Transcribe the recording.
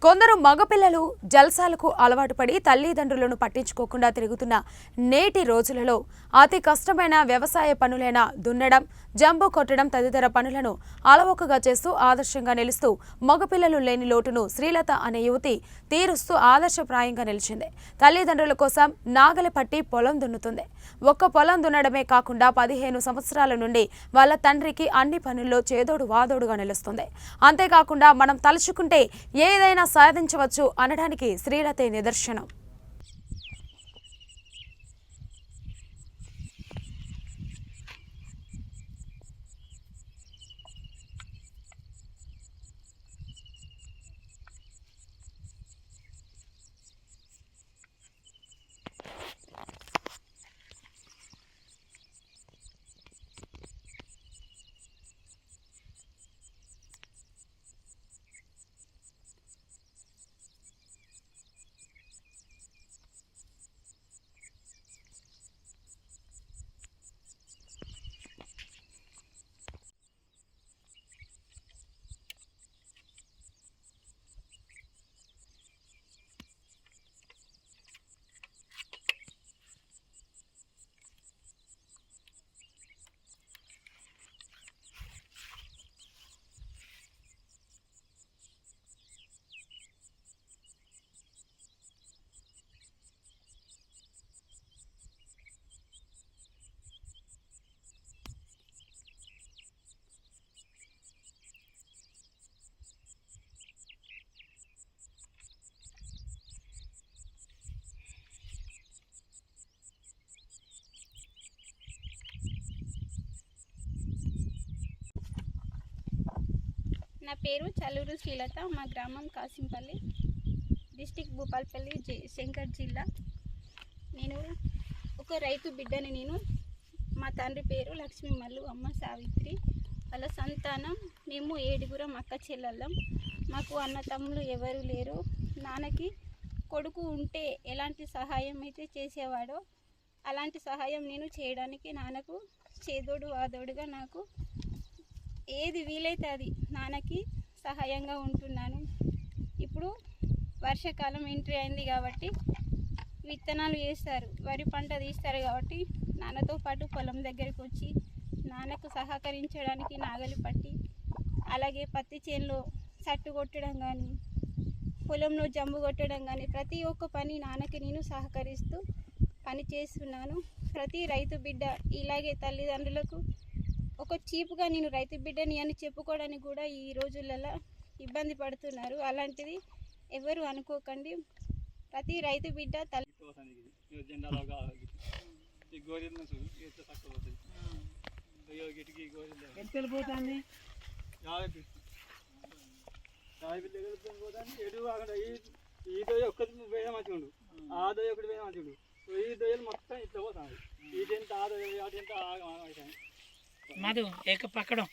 కొందరు మగపిల్లలు జల్సాలకు అలవాటు పడి తల్లిదండ్రులను పట్టించుకోకుండా తిరుగుతున్న నేటి రోజులలో అతి కష్టమైన వ్యవసాయ పనులైన దున్నడం, జంబు కొట్టడం తదితర పనులను అలవోకగా చేస్తూ ఆదర్శంగా నిలుస్తూ మగపిల్లలు లేని లోటును శ్రీలత అనే యువతి తీరుస్తూ ఆదర్శప్రాయంగా నిలిచింది. తల్లిదండ్రుల కోసం నాగలి పట్టి పొలం దున్నుతుంది. ఒక్క పొలం దున్నడమే కాకుండా 15 సంవత్సరాల నుండి వాళ్ళ తండ్రికి అన్ని పనుల్లో చేదోడు వాదోడుగా నిలుస్తుంది. అంతేకాకుండా మనం తలుచుకుంటే ఏదైనా సాధించవచ్చు అనడానికి శ్రీలతే నిదర్శనం. నా పేరు చల్లూరు శ్రీలత. మా గ్రామం కాసింపల్లి, డిస్టిక్ భూపాల్పల్లి, శంకర్ జిల్లా. నేను ఒక రైతు బిడ్డని. మా తండ్రి పేరు లక్ష్మీ మల్లు, అమ్మ సావిత్రి. వాళ్ళ సంతానం మేము 7 అక్క చెల్లెళ్ళం. మాకు అన్న తమ్ముళ్ళు ఎవరు లేరు. నాన్నకి కొడుకు ఉంటే ఎలాంటి సహాయం అయితే చేసేవాడో అలాంటి సహాయం నేను చేయడానికి నాన్నకు చేదోడు వాదోడుగా నాకు ఏది వీలైతే అది నాన్నకి సహాయంగా ఉంటున్నాను. ఇప్పుడు వర్షాకాలం ఎంట్రీ అయింది కాబట్టి విత్తనాలు వేస్తారు, వరి పంట తీస్తారు కాబట్టి నాన్నతో పాటు పొలం దగ్గరికి వచ్చి నాన్నకు సహకరించడానికి నాగలి పట్టి, అలాగే పత్తి చేనులో సట్టు కొట్టడం కానీ, పొలంలో జంబు కొట్టడం కానీ ప్రతి ఒక్క పని నాన్నకి నేను సహకరిస్తూ పని చేస్తున్నాను. ప్రతి రైతు బిడ్డ ఇలాగే తల్లిదండ్రులకు ఒక చీపుగా నేను రైతు బిడ్డని అని చెప్పుకోవడానికి కూడా ఈ రోజులలో ఇబ్బంది పడుతున్నారు. అలాంటిది ఎవరు అనుకోకండి. ప్రతి రైతు బిడ్డ మధు ఏక పక్కడం